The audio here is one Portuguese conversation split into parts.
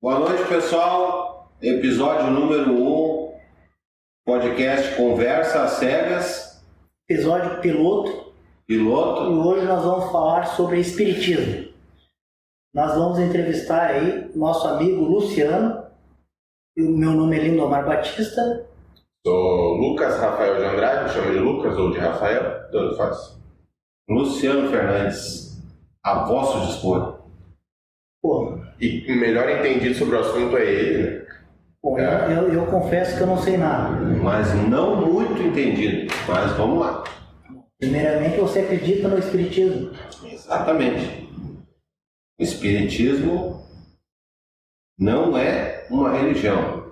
Boa noite, pessoal. Episódio número 1, podcast Conversa às Cegas. Episódio piloto. E hoje nós vamos falar sobre espiritismo. Nós vamos entrevistar aí nosso amigo Luciano. Meu nome é Lindomar Batista. Sou Lucas Rafael de Andrade, me chama de Lucas ou de Rafael, tanto faz. Luciano Fernandes, a vosso dispor. Pô. E o melhor entendido sobre o assunto é ele, né? Bom, eu confesso que eu não sei nada. Mas não muito entendido, mas vamos lá. Primeiramente, você acredita no espiritismo? Exatamente. O espiritismo não é uma religião. O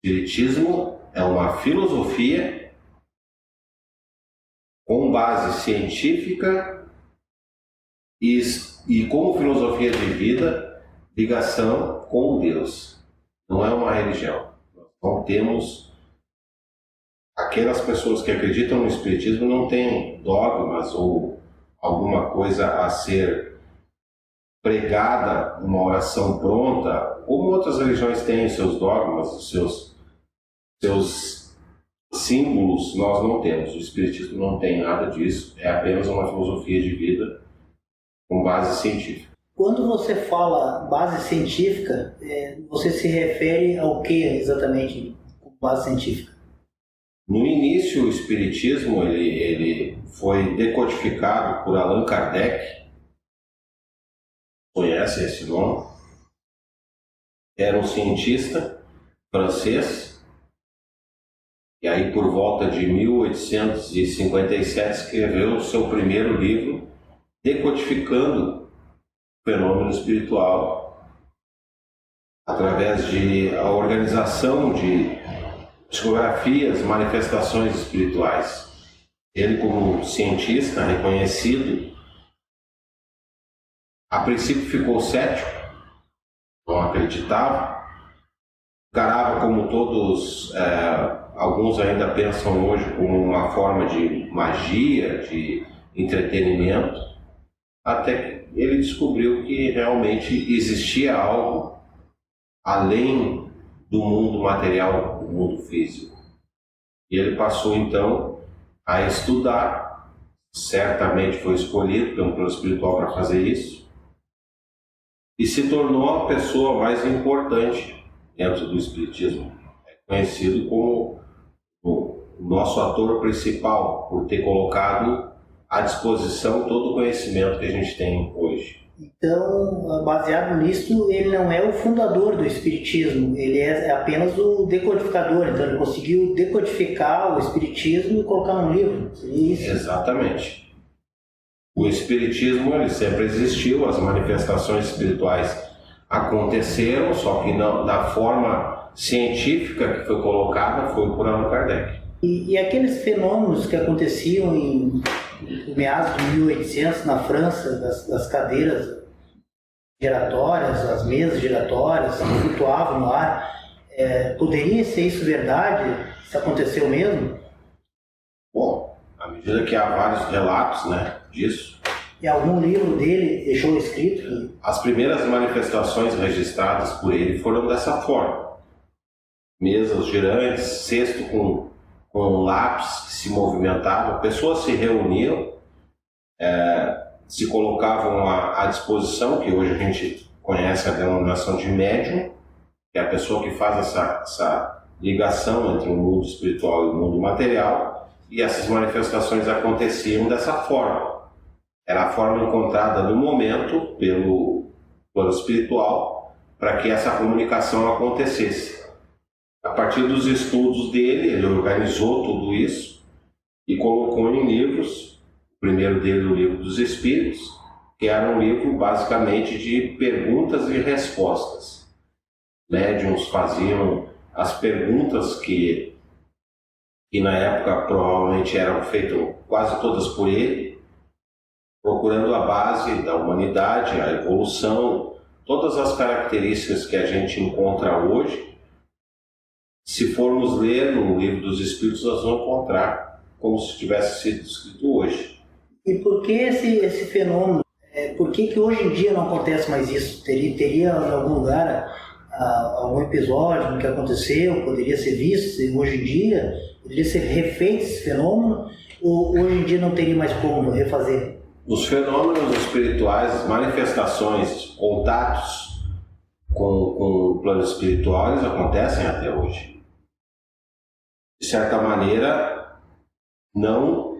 espiritismo é uma filosofia com base científica e como filosofia de vida, ligação com Deus. Não é uma religião. Nós não temos... Aquelas pessoas que acreditam no espiritismo não têm dogmas ou alguma coisa a ser pregada, uma oração pronta, como outras religiões têm os seus dogmas, os seus símbolos. Nós não temos. O espiritismo não tem nada disso, é apenas uma filosofia de vida com base científica. Quando você fala base científica, você se refere ao que exatamente com base científica? No início, o espiritismo ele foi decodificado por Allan Kardec. Conhece esse nome? Era um cientista francês. E aí, por volta de 1857, escreveu o seu primeiro livro, decodificando o fenômeno espiritual através de a organização de psicografias, manifestações espirituais. Ele, como cientista reconhecido, a princípio ficou cético, não acreditava, encarava como todos, alguns ainda pensam hoje, como uma forma de magia, de entretenimento, até que ele descobriu que realmente existia algo além do mundo material, do mundo físico. E ele passou então a estudar, certamente foi escolhido pelo plano espiritual para fazer isso, e se tornou a pessoa mais importante dentro do espiritismo. É conhecido como o nosso ator principal, por ter colocado à disposição todo o conhecimento que a gente tem hoje. Então, baseado nisso, ele não é o fundador do espiritismo, ele é apenas o decodificador. Então, ele conseguiu decodificar o espiritismo e colocar num livro. Seria isso? Exatamente. O espiritismo ele sempre existiu, as manifestações espirituais aconteceram, só que não, da forma científica que foi colocada foi por Allan Kardec. E aqueles fenômenos que aconteciam em meados de 1800 na França, das cadeiras giratórias, as mesas giratórias que flutuavam no ar, poderia ser isso verdade? Se aconteceu mesmo? Bom, à medida que há vários relatos, né, disso. E algum livro dele deixou escrito? As primeiras manifestações registradas por ele foram dessa forma. Mesas girantes, cesto com lápis que se movimentavam, pessoas se reuniam, se colocavam à disposição, que hoje a gente conhece a denominação de médium, que é a pessoa que faz essa ligação entre o mundo espiritual e o mundo material, e essas manifestações aconteciam dessa forma. Era a forma encontrada no momento pelo plano espiritual para que essa comunicação acontecesse. A partir dos estudos dele, ele organizou tudo isso e colocou em livros. O primeiro dele, o Livro dos Espíritos, que era um livro basicamente de perguntas e respostas. Médiuns faziam as perguntas que na época provavelmente eram feitas quase todas por ele, procurando a base da humanidade, a evolução, todas as características que a gente encontra hoje. Se formos ler no Livro dos Espíritos, nós vamos encontrar como se tivesse sido escrito hoje. E por que esse fenômeno Por que hoje em dia não acontece mais isso? Teria em algum lugar algum episódio no que aconteceu, poderia ser visto hoje em dia, poderia ser refeito esse fenômeno, ou hoje em dia não teria mais como refazer? Os fenômenos espirituais, as manifestações, contatos com o plano espiritual, eles acontecem até hoje. De certa maneira, não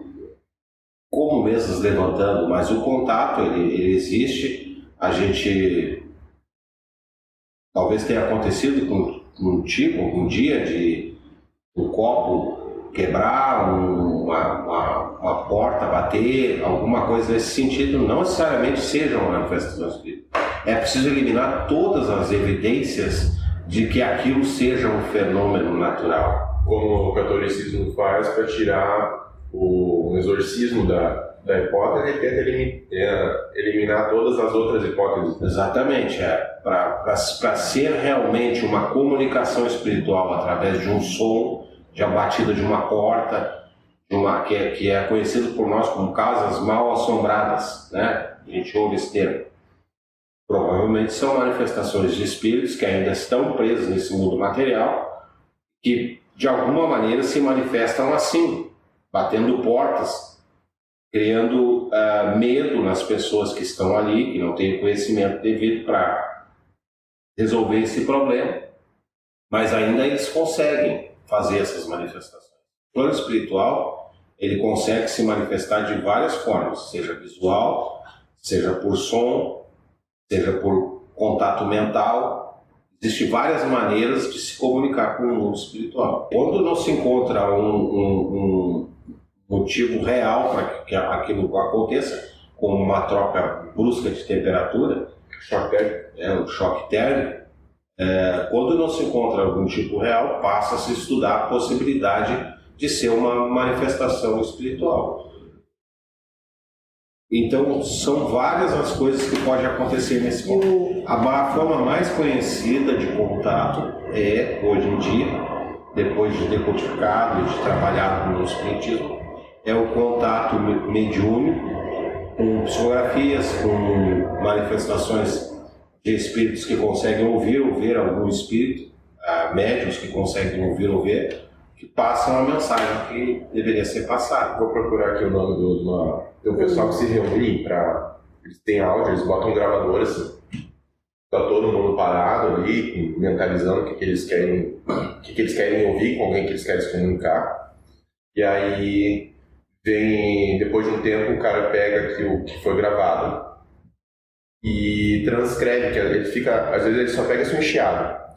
como mesas levantando, mas o contato ele existe. A gente talvez tenha acontecido com um dia de um copo quebrar, uma porta bater, alguma coisa nesse sentido. Não necessariamente sejam manifestações espirituais. É preciso eliminar todas as evidências de que aquilo seja um fenômeno natural. Como o catolicismo faz para tirar o exorcismo da hipótese, ele tenta eliminar todas as outras hipóteses. Exatamente, para ser realmente uma comunicação espiritual através de um som, de a batida de uma porta, que é conhecido por nós como casas mal assombradas, né? A gente ouve esse termo. Provavelmente são manifestações de espíritos que ainda estão presos nesse mundo material, que de alguma maneira se manifestam assim, batendo portas, criando medo nas pessoas que estão ali, que não têm conhecimento devido para resolver esse problema, mas ainda eles conseguem fazer essas manifestações. O plano espiritual, ele consegue se manifestar de várias formas, seja visual, seja por som, seja por contato mental. Existem várias maneiras de se comunicar com o mundo espiritual. Quando não se encontra um motivo real para que aquilo aconteça, como uma troca brusca de temperatura, um choque térmico, quando não se encontra algum tipo real, passa a se estudar a possibilidade de ser uma manifestação espiritual. Então, são várias as coisas que podem acontecer nesse momento. A forma mais conhecida de contato é, hoje em dia, depois de decodificado e de trabalhado no espiritismo, é o contato mediúnico com psicografias, com manifestações de espíritos que conseguem ouvir ou ver algum espírito, médiuns que conseguem ouvir ou ver, que passam a mensagem que deveria ser passada. Vou procurar aqui o nome do pessoal que se reúne eles têm áudio, eles botam gravadoras, tá todo mundo parado ali, mentalizando o que eles querem ouvir, com alguém que eles querem se comunicar. E aí depois de um tempo, o cara pega aquilo que foi gravado e transcreve, que ele fica, às vezes ele só pega um chiado,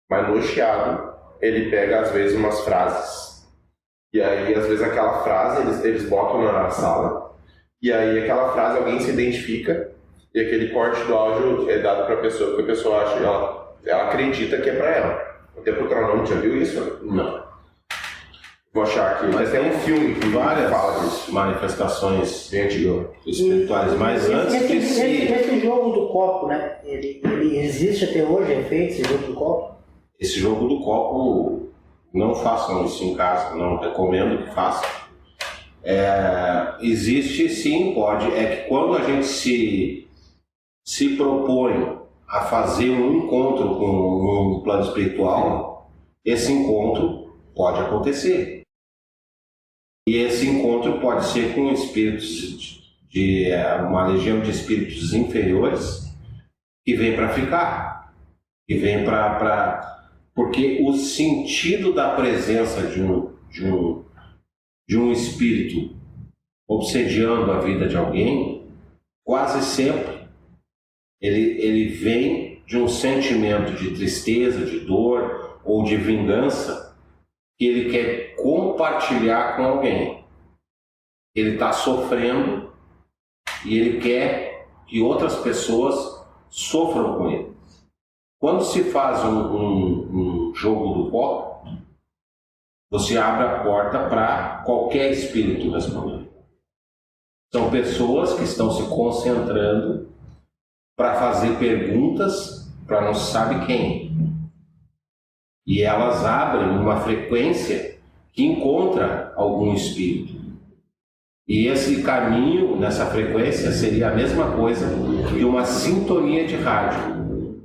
mas no chiado ele pega às vezes umas frases, e aí às vezes aquela frase eles botam na sala, e aí aquela frase alguém se identifica, e aquele corte do áudio é dado para a pessoa, porque a pessoa acha, ela acredita que é para ela. Até procurar o nome, já viu isso? Não. Vou achar aqui. Mas tem um filme que várias fala disso. Manifestações Bem antigo. espirituais, mas antes de Esse jogo do copo, né? Ele existe até hoje, é feito esse jogo do copo? Esse jogo do copo, não façam isso em casa, não recomendo que façam. Existe sim, pode. É que quando a gente se propõe a fazer um encontro com um plano espiritual, esse encontro pode acontecer. E esse encontro pode ser com espíritos de uma legião de espíritos inferiores que vem para ficar, que vem porque o sentido da presença de um espírito obsediando a vida de alguém, quase sempre ele vem de um sentimento de tristeza, de dor ou de vingança que ele quer compartilhar com alguém. Ele está sofrendo e ele quer que outras pessoas sofram com ele. Quando se faz um jogo do copo, você abre a porta para qualquer espírito responder. São pessoas que estão se concentrando para fazer perguntas para não se sabe quem. E elas abrem uma frequência que encontra algum espírito. E esse caminho nessa frequência seria a mesma coisa que uma sintonia de rádio.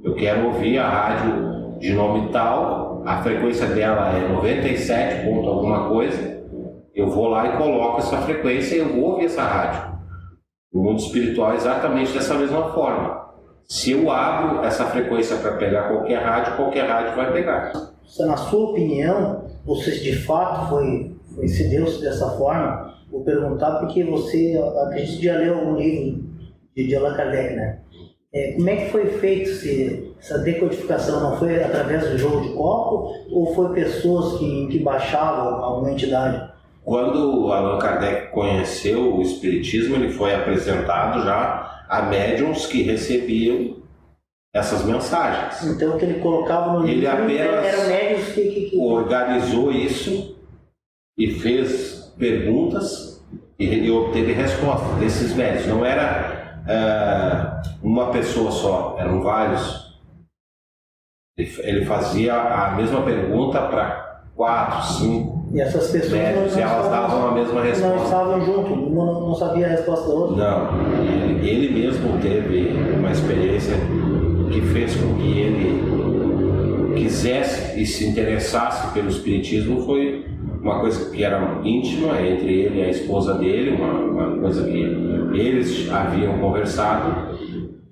Eu quero ouvir a rádio de nome tal, a frequência dela é 97 ponto alguma coisa, eu vou lá e coloco essa frequência e eu vou ouvir essa rádio. O mundo espiritual é exatamente dessa mesma forma. Se eu abro essa frequência para pegar qualquer rádio vai pegar. Na sua opinião, você de fato se deu-se dessa forma? Vou perguntar porque você, acredito que já leu algum livro de Allan Kardec, né? Como é que foi feito essa decodificação? Não foi através do jogo de copo ou foi pessoas que baixavam alguma entidade? Quando Allan Kardec conheceu o Espiritismo, ele foi apresentado já a médiuns que recebiam essas mensagens. Então o que ele colocava no livro eram médiuns que organizou isso e fez perguntas e obteve respostas desses médiuns. Não era uma pessoa só, eram vários. Ele fazia a mesma pergunta para 4, 5 e essas pessoas médiuns, e elas davam a mesma resposta. Não estavam juntos, uma não sabia a resposta da outra. Não, ele mesmo teve uma experiência que fez com que ele quisesse e se interessasse pelo Espiritismo. Foi uma coisa que era íntima entre ele e a esposa dele, uma coisa que eles haviam conversado,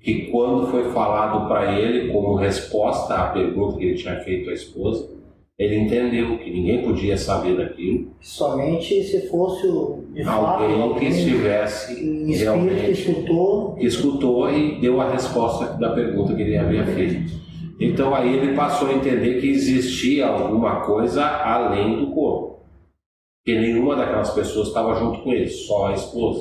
que quando foi falado para ele como resposta à pergunta que ele tinha feito à esposa, ele entendeu que ninguém podia saber daquilo. Somente se fosse de fato alguém que estivesse realmente escutou e deu a resposta da pergunta que ele havia feito. Então aí ele passou a entender que existia alguma coisa além do corpo, que nenhuma daquelas pessoas estava junto com ele, só a esposa.